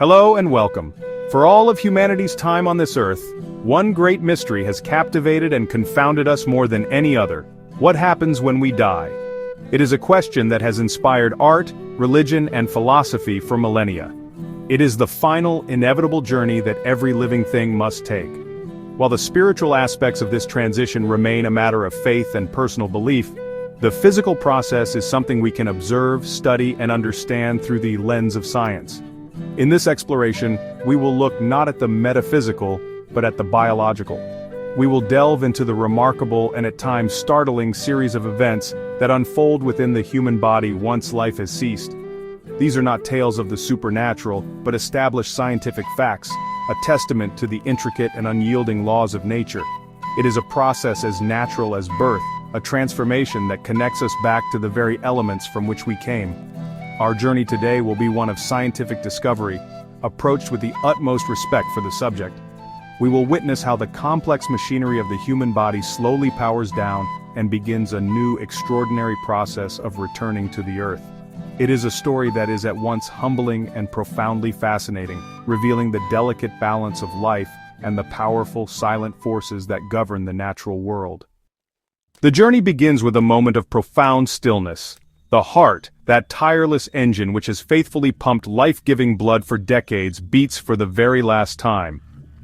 Hello and welcome. For all of humanity's time on this earth, one great mystery has captivated and confounded us more than any other. What happens when we die? It is a question that has inspired art, religion, and philosophy for millennia. It is the final, inevitable journey that every living thing must take. While the spiritual aspects of this transition remain a matter of faith and personal belief, the physical process is something we can observe, study, and understand through the lens of science. In this exploration, we will look not at the metaphysical, but at the biological. We will delve into the remarkable and at times startling series of events that unfold within the human body once life has ceased. These are not tales of the supernatural, but established scientific facts, a testament to the intricate and unyielding laws of nature. It is a process as natural as birth, a transformation that connects us back to the very elements from which we came. Our journey today will be one of scientific discovery, approached with the utmost respect for the subject. We will witness how the complex machinery of the human body slowly powers down and begins a new extraordinary process of returning to the earth. It is a story that is at once humbling and profoundly fascinating, revealing the delicate balance of life and the powerful, silent forces that govern the natural world. The journey begins with a moment of profound stillness. The heart, that tireless engine which has faithfully pumped life-giving blood for decades, beats for the very last time.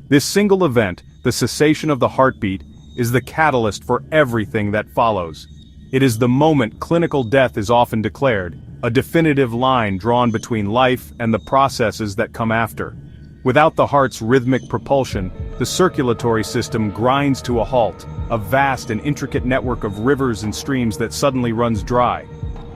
This single event, the cessation of the heartbeat, is the catalyst for everything that follows. It is the moment clinical death is often declared, a definitive line drawn between life and the processes that come after. Without the heart's rhythmic propulsion, the circulatory system grinds to a halt, a vast and intricate network of rivers and streams that suddenly runs dry.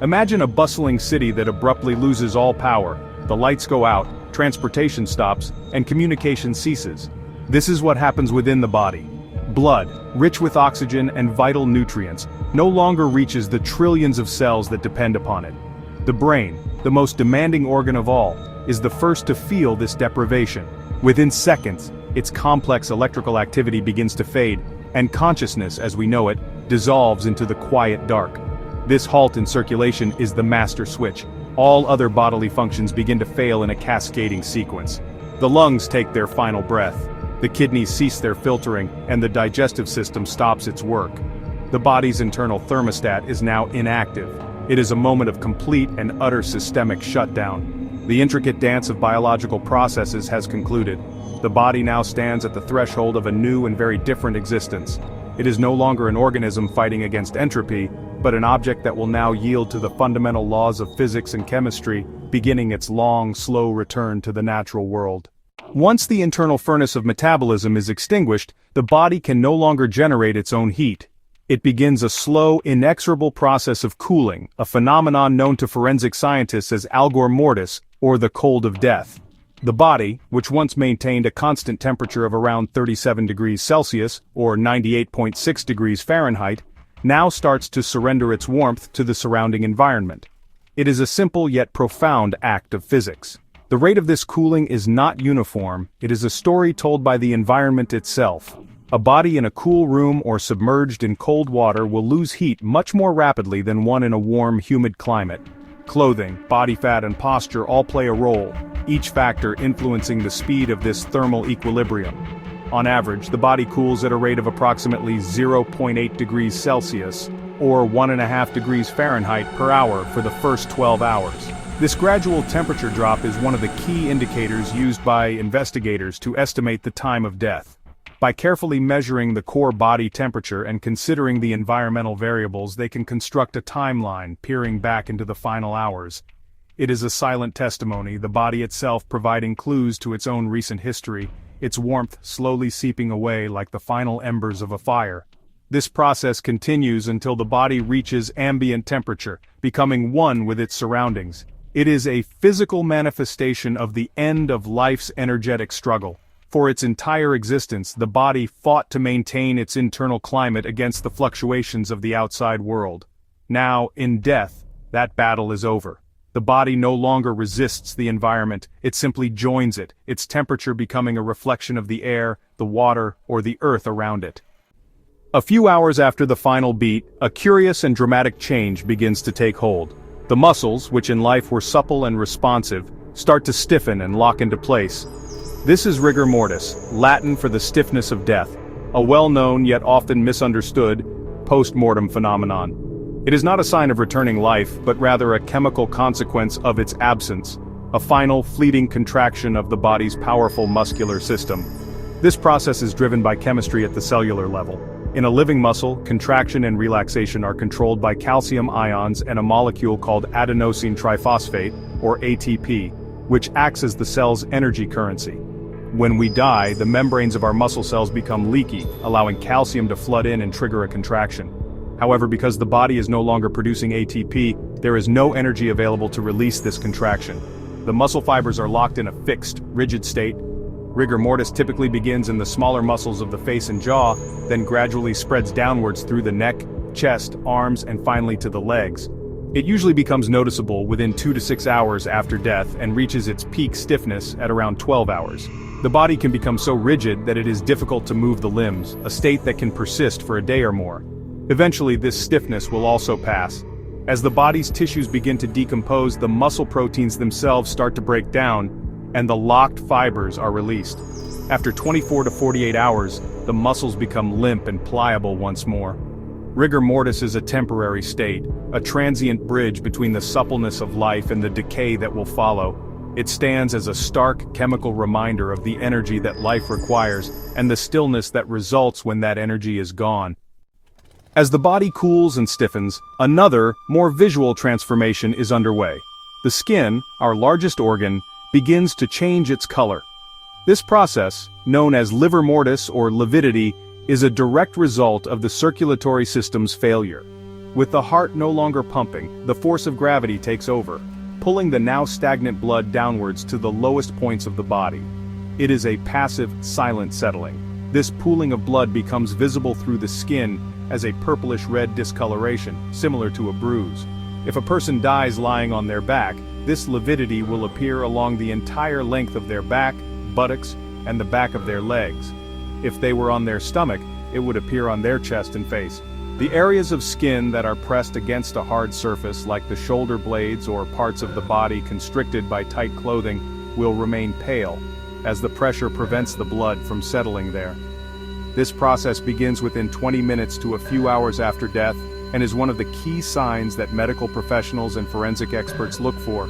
Imagine a bustling city that abruptly loses all power, the lights go out, transportation stops, and communication ceases. This is what happens within the body. Blood, rich with oxygen and vital nutrients, no longer reaches the trillions of cells that depend upon it. The brain, the most demanding organ of all, is the first to feel this deprivation. Within seconds, its complex electrical activity begins to fade, and consciousness, as we know it, dissolves into the quiet dark. This halt in circulation is the master switch. All other bodily functions begin to fail in a cascading sequence. The lungs take their final breath, the kidneys cease their filtering, and the digestive system stops its work. The body's internal thermostat is now inactive. It is a moment of complete and utter systemic shutdown. The intricate dance of biological processes has concluded. The body now stands at the threshold of a new and very different existence. It is no longer an organism fighting against entropy, but an object that will now yield to the fundamental laws of physics and chemistry, beginning its long, slow return to the natural world. Once the internal furnace of metabolism is extinguished, the body can no longer generate its own heat. It begins a slow, inexorable process of cooling, a phenomenon known to forensic scientists as algor mortis, or the cold of death. The body, which once maintained a constant temperature of around 37 degrees Celsius, or 98.6 degrees Fahrenheit, now starts to surrender its warmth to the surrounding environment. It is a simple yet profound act of physics. The rate of this cooling is not uniform, it is a story told by the environment itself. A body in a cool room or submerged in cold water will lose heat much more rapidly than one in a warm, humid climate. Clothing, body fat, and posture all play a role, each factor influencing the speed of this thermal equilibrium. On average, the body cools at a rate of approximately 0.8 degrees Celsius, or 1.5 degrees Fahrenheit per hour for the first 12 hours. This gradual temperature drop is one of the key indicators used by investigators to estimate the time of death. By carefully measuring the core body temperature and considering the environmental variables, they can construct a timeline peering back into the final hours. It is a silent testimony, the body itself providing clues to its own recent history, its warmth slowly seeping away like the final embers of a fire. This process continues until the body reaches ambient temperature, becoming one with its surroundings. It is a physical manifestation of the end of life's energetic struggle. For its entire existence, the body fought to maintain its internal climate against the fluctuations of the outside world. Now, in death, that battle is over. The body no longer resists the environment, it simply joins it, its temperature becoming a reflection of the air, the water, or the earth around it. A few hours after the final beat, a curious and dramatic change begins to take hold. The muscles, which in life were supple and responsive, start to stiffen and lock into place. This is rigor mortis, Latin for the stiffness of death, a well-known yet often misunderstood post-mortem phenomenon. It is not a sign of returning life, but rather a chemical consequence of its absence, a final, fleeting contraction of the body's powerful muscular system. This process is driven by chemistry at the cellular level. In a living muscle, contraction and relaxation are controlled by calcium ions and a molecule called adenosine triphosphate, or ATP, which acts as the cell's energy currency. When we die, the membranes of our muscle cells become leaky, allowing calcium to flood in and trigger a contraction. However, because the body is no longer producing ATP, there is no energy available to release this contraction. The muscle fibers are locked in a fixed, rigid state. Rigor mortis typically begins in the smaller muscles of the face and jaw, then gradually spreads downwards through the neck, chest, arms, and finally to the legs. It usually becomes noticeable within 2 to 6 hours after death and reaches its peak stiffness at around 12 hours. The body can become so rigid that it is difficult to move the limbs, a state that can persist for a day or more. Eventually, this stiffness will also pass. As the body's tissues begin to decompose, the muscle proteins themselves start to break down, and the locked fibers are released. After 24 to 48 hours, the muscles become limp and pliable once more. Rigor mortis is a temporary state, a transient bridge between the suppleness of life and the decay that will follow. It stands as a stark chemical reminder of the energy that life requires and the stillness that results when that energy is gone. As the body cools and stiffens, another, more visual transformation is underway. The skin, our largest organ, begins to change its color. This process, known as livor mortis or lividity, is a direct result of the circulatory system's failure. With the heart no longer pumping, the force of gravity takes over, pulling the now stagnant blood downwards to the lowest points of the body. It is a passive, silent settling. This pooling of blood becomes visible through the skin as a purplish-red discoloration, similar to a bruise. If a person dies lying on their back, this lividity will appear along the entire length of their back, buttocks, and the back of their legs. If they were on their stomach, it would appear on their chest and face. The areas of skin that are pressed against a hard surface, like the shoulder blades or parts of the body constricted by tight clothing, will remain pale, as the pressure prevents the blood from settling there. This process begins within 20 minutes to a few hours after death, and is one of the key signs that medical professionals and forensic experts look for.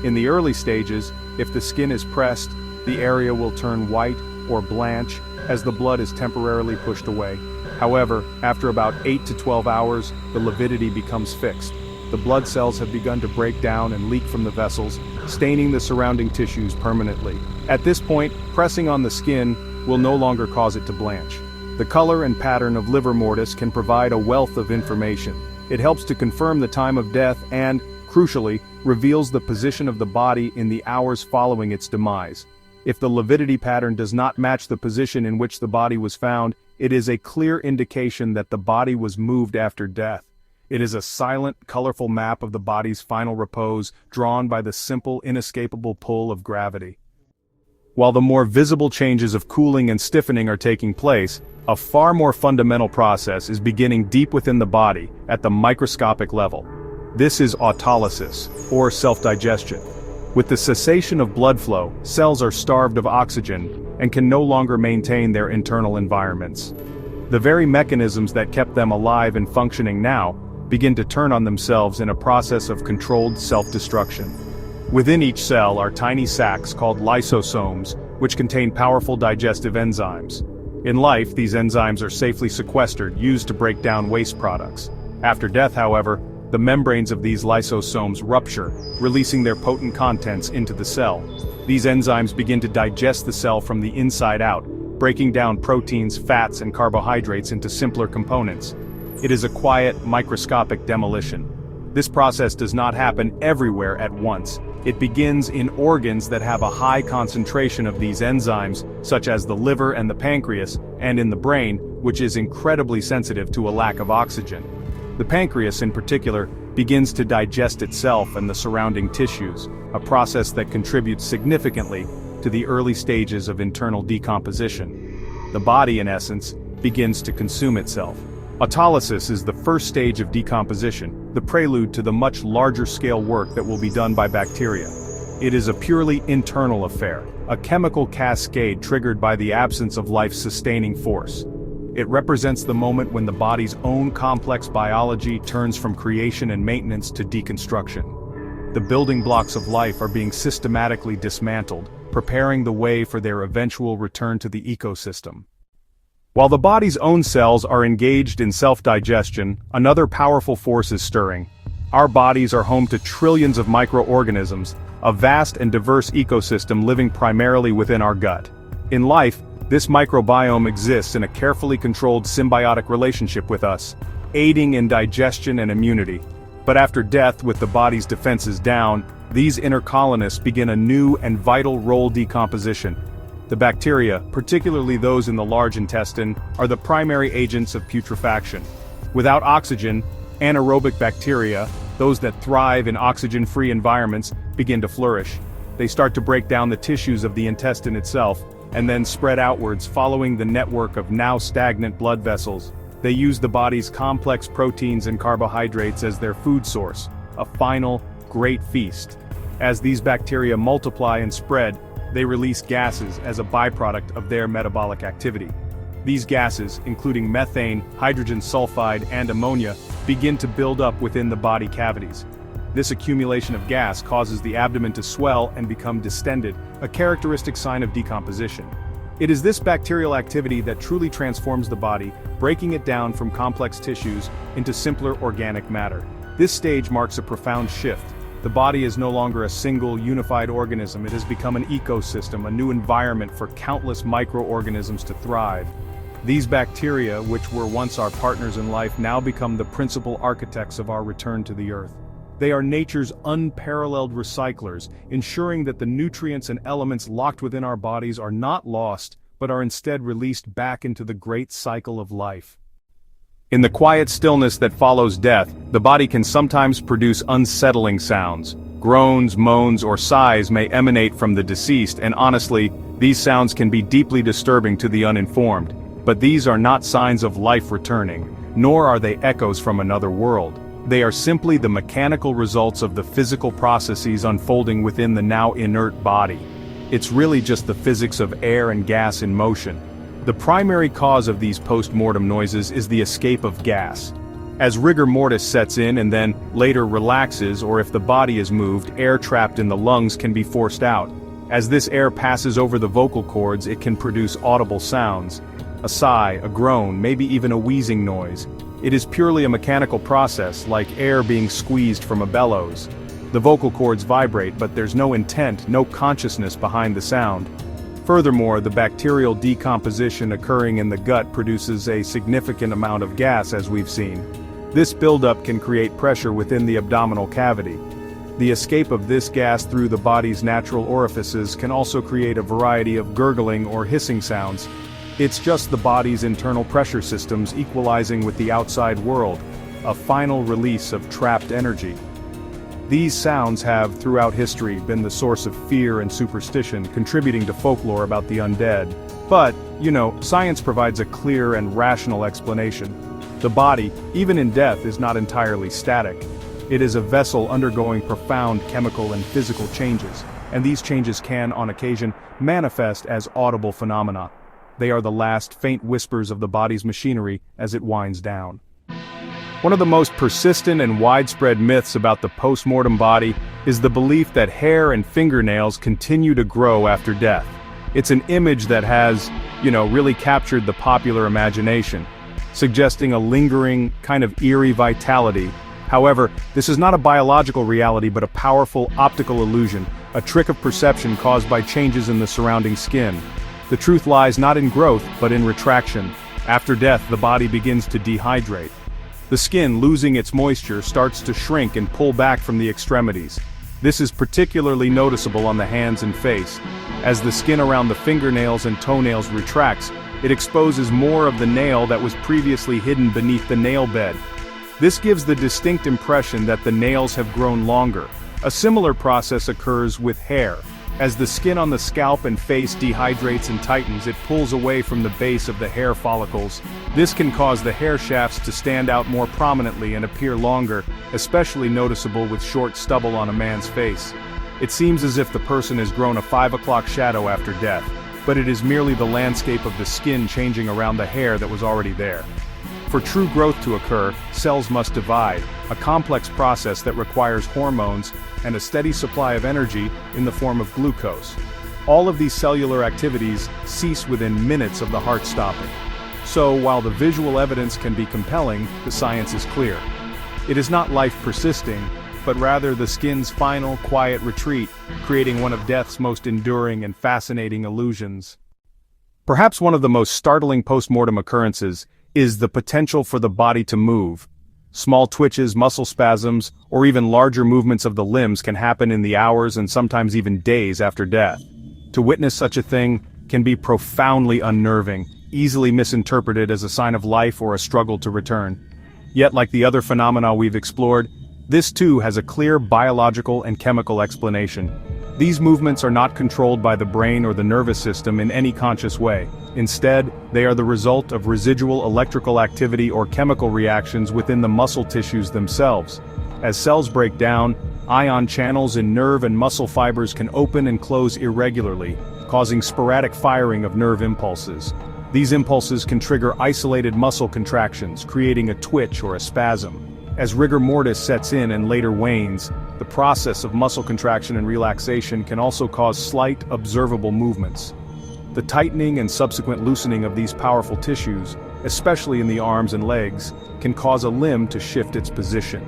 In the early stages, if the skin is pressed, the area will turn white or blanch as the blood is temporarily pushed away. However, after about 8 to 12 hours, the lividity becomes fixed. The blood cells have begun to break down and leak from the vessels, staining the surrounding tissues permanently. At this point, pressing on the skin will no longer cause it to blanch. The color and pattern of livor mortis can provide a wealth of information. It helps to confirm the time of death and, crucially, reveals the position of the body in the hours following its demise. If the lividity pattern does not match the position in which the body was found, it is a clear indication that the body was moved after death. It is a silent, colorful map of the body's final repose, drawn by the simple, inescapable pull of gravity. While the more visible changes of cooling and stiffening are taking place, a far more fundamental process is beginning deep within the body, at the microscopic level. This is autolysis, or self-digestion. With the cessation of blood flow, cells are starved of oxygen and can no longer maintain their internal environments. The very mechanisms that kept them alive and functioning now begin to turn on themselves in a process of controlled self-destruction. Within each cell are tiny sacs called lysosomes, which contain powerful digestive enzymes. In life, these enzymes are safely sequestered, used to break down waste products. After death, however, the membranes of these lysosomes rupture, releasing their potent contents into the cell. These enzymes begin to digest the cell from the inside out, breaking down proteins, fats, and carbohydrates into simpler components. It is a quiet, microscopic demolition. This process does not happen everywhere at once. It begins in organs that have a high concentration of these enzymes, such as the liver and the pancreas, and in the brain, which is incredibly sensitive to a lack of oxygen. The pancreas, in particular, begins to digest itself and the surrounding tissues, a process that contributes significantly to the early stages of internal decomposition. The body, in essence, begins to consume itself. Autolysis is the first stage of decomposition, the prelude to the much larger scale work that will be done by bacteria. It is a purely internal affair, a chemical cascade triggered by the absence of life's sustaining force. It represents the moment when the body's own complex biology turns from creation and maintenance to deconstruction. The building blocks of life are being systematically dismantled, preparing the way for their eventual return to the ecosystem. While the body's own cells are engaged in self-digestion, another powerful force is stirring. Our bodies are home to trillions of microorganisms, a vast and diverse ecosystem living primarily within our gut. In life, this microbiome exists in a carefully controlled symbiotic relationship with us, aiding in digestion and immunity. But after death, with the body's defenses down, these inner colonists begin a new and vital role: decomposition. The bacteria, particularly those in the large intestine, are the primary agents of putrefaction. Without oxygen, anaerobic bacteria, those that thrive in oxygen-free environments, begin to flourish. They start to break down the tissues of the intestine itself, and then spread outwards following the network of now stagnant blood vessels. They use the body's complex proteins and carbohydrates as their food source, a final, great feast. As these bacteria multiply and spread, they release gases as a byproduct of their metabolic activity. These gases, including methane, hydrogen sulfide, and ammonia, begin to build up within the body cavities. This accumulation of gas causes the abdomen to swell and become distended, a characteristic sign of decomposition. It is this bacterial activity that truly transforms the body, breaking it down from complex tissues into simpler organic matter. This stage marks a profound shift. The body is no longer a single, unified organism. It has become an ecosystem, a new environment for countless microorganisms to thrive. These bacteria, which were once our partners in life, now become the principal architects of our return to the earth. They are nature's unparalleled recyclers, ensuring that the nutrients and elements locked within our bodies are not lost, but are instead released back into the great cycle of life. In the quiet stillness that follows death, the body can sometimes produce unsettling sounds. Groans, moans, or sighs may emanate from the deceased, and honestly, these sounds can be deeply disturbing to the uninformed. But these are not signs of life returning, nor are they echoes from another world. They are simply the mechanical results of the physical processes unfolding within the now inert body. It's really just the physics of air and gas in motion. The primary cause of these post-mortem noises is the escape of gas. As rigor mortis sets in and then later relaxes, or if the body is moved, air trapped in the lungs can be forced out. As this air passes over the vocal cords, it can produce audible sounds. A sigh, a groan, maybe even a wheezing noise. It is purely a mechanical process, like air being squeezed from a bellows. The vocal cords vibrate, but there's no intent, no consciousness behind the sound. Furthermore, the bacterial decomposition occurring in the gut produces a significant amount of gas, as we've seen. This buildup can create pressure within the abdominal cavity. The escape of this gas through the body's natural orifices can also create a variety of gurgling or hissing sounds. It's just the body's internal pressure systems equalizing with the outside world, a final release of trapped energy. These sounds have, throughout history, been the source of fear and superstition, contributing to folklore about the undead. But, science provides a clear and rational explanation. The body, even in death, is not entirely static. It is a vessel undergoing profound chemical and physical changes, and these changes can, on occasion, manifest as audible phenomena. They are the last faint whispers of the body's machinery as it winds down. One of the most persistent and widespread myths about the post-mortem body is the belief that hair and fingernails continue to grow after death. It's an image that has, really captured the popular imagination, suggesting a lingering, kind of eerie vitality. However, this is not a biological reality but a powerful optical illusion, a trick of perception caused by changes in the surrounding skin. The truth lies not in growth, but in retraction. After death, the body begins to dehydrate. The skin, losing its moisture, starts to shrink and pull back from the extremities. This is particularly noticeable on the hands and face. As the skin around the fingernails and toenails retracts, it exposes more of the nail that was previously hidden beneath the nail bed. This gives the distinct impression that the nails have grown longer. A similar process occurs with hair. As the skin on the scalp and face dehydrates and tightens, it pulls away from the base of the hair follicles. This can cause the hair shafts to stand out more prominently and appear longer, especially noticeable with short stubble on a man's face. It seems as if the person has grown a 5 o'clock shadow after death, but it is merely the landscape of the skin changing around the hair that was already there. For true growth to occur, cells must divide, a complex process that requires hormones and a steady supply of energy in the form of glucose. All of these cellular activities cease within minutes of the heart stopping. So, while the visual evidence can be compelling, the science is clear. It is not life persisting, but rather the skin's final, quiet retreat, creating one of death's most enduring and fascinating illusions. Perhaps one of the most startling post-mortem occurrences is the potential for the body to move. Small twitches, muscle spasms, or even larger movements of the limbs can happen in the hours and sometimes even days after death. To witness such a thing can be profoundly unnerving, easily misinterpreted as a sign of life or a struggle to return. Yet, like the other phenomena we've explored, this too has a clear biological and chemical explanation. These movements are not controlled by the brain or the nervous system in any conscious way. Instead, they are the result of residual electrical activity or chemical reactions within the muscle tissues themselves. As cells break down, ion channels in nerve and muscle fibers can open and close irregularly, causing sporadic firing of nerve impulses. These impulses can trigger isolated muscle contractions, creating a twitch or a spasm. As rigor mortis sets in and later wanes, the process of muscle contraction and relaxation can also cause slight, observable movements. The tightening and subsequent loosening of these powerful tissues, especially in the arms and legs, can cause a limb to shift its position.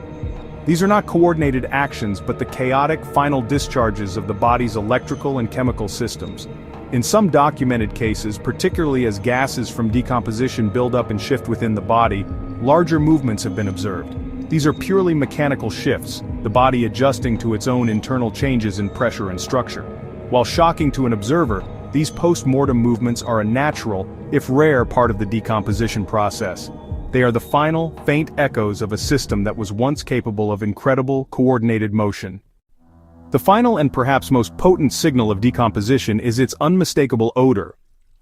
These are not coordinated actions but the chaotic final discharges of the body's electrical and chemical systems. In some documented cases, particularly as gases from decomposition build up and shift within the body, larger movements have been observed. These are purely mechanical shifts, the body adjusting to its own internal changes in pressure and structure. While shocking to an observer, these post-mortem movements are a natural, if rare, part of the decomposition process. They are the final, faint echoes of a system that was once capable of incredible, coordinated motion. The final and perhaps most potent signal of decomposition is its unmistakable odor.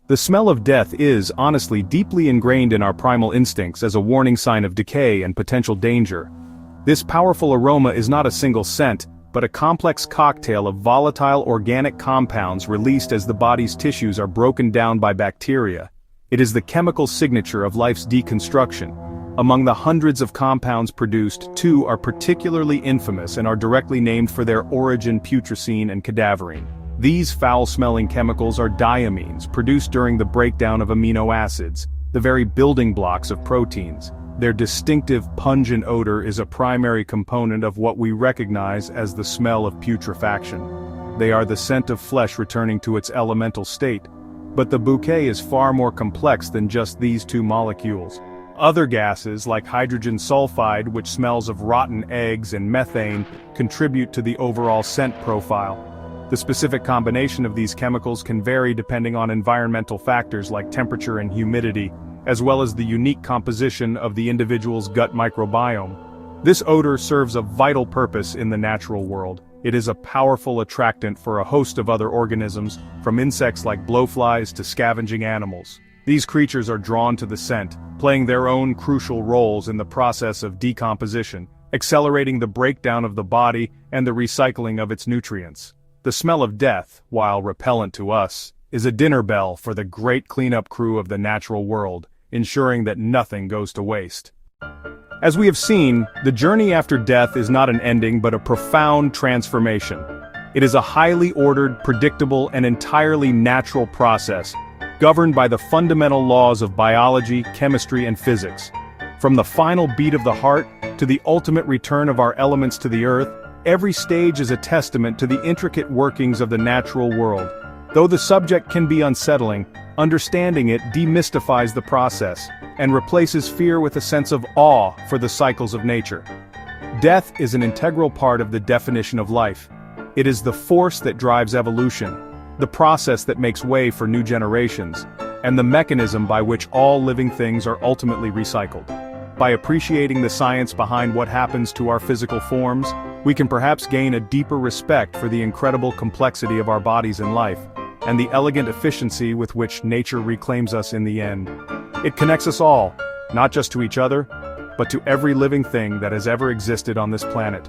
The smell of death is, honestly, deeply ingrained in our primal instincts as a warning sign of decay and potential danger. This powerful aroma is not a single scent, but a complex cocktail of volatile organic compounds released as the body's tissues are broken down by bacteria. It is the chemical signature of life's deconstruction. Among the hundreds of compounds produced, 2 are particularly infamous and are directly named for their origin: putrescine and cadaverine. These foul-smelling chemicals are diamines, produced during the breakdown of amino acids, the very building blocks of proteins. Their distinctive pungent odor is a primary component of what we recognize as the smell of putrefaction. They are the scent of flesh returning to its elemental state. But the bouquet is far more complex than just these 2 molecules. Other gases, like hydrogen sulfide, which smells of rotten eggs, and methane, contribute to the overall scent profile. The specific combination of these chemicals can vary depending on environmental factors like temperature and humidity, as well as the unique composition of the individual's gut microbiome. This odor serves a vital purpose in the natural world. It is a powerful attractant for a host of other organisms, from insects like blowflies to scavenging animals. These creatures are drawn to the scent, playing their own crucial roles in the process of decomposition, accelerating the breakdown of the body and the recycling of its nutrients. The smell of death, while repellent to us, is a dinner bell for the great cleanup crew of the natural world, ensuring that nothing goes to waste. As we have seen, the journey after death is not an ending but a profound transformation. It is a highly ordered, predictable, and entirely natural process, governed by the fundamental laws of biology, chemistry, and physics. From the final beat of the heart to the ultimate return of our elements to the earth, every stage is a testament to the intricate workings of the natural world. Though the subject can be unsettling, understanding it demystifies the process and replaces fear with a sense of awe for the cycles of nature. Death is an integral part of the definition of life. It is the force that drives evolution, the process that makes way for new generations, and the mechanism by which all living things are ultimately recycled. By appreciating the science behind what happens to our physical forms, we can perhaps gain a deeper respect for the incredible complexity of our bodies and life, and the elegant efficiency with which nature reclaims us in the end. It connects us all, not just to each other, but to every living thing that has ever existed on this planet.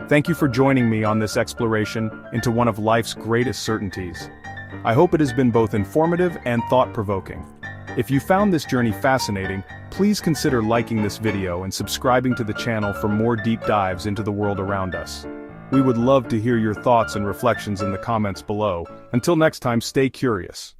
Thank you for joining me on this exploration into one of life's greatest certainties. I hope it has been both informative and thought-provoking. If you found this journey fascinating, please consider liking this video and subscribing to the channel for more deep dives into the world around us. We would love to hear your thoughts and reflections in the comments below. Until next time, stay curious.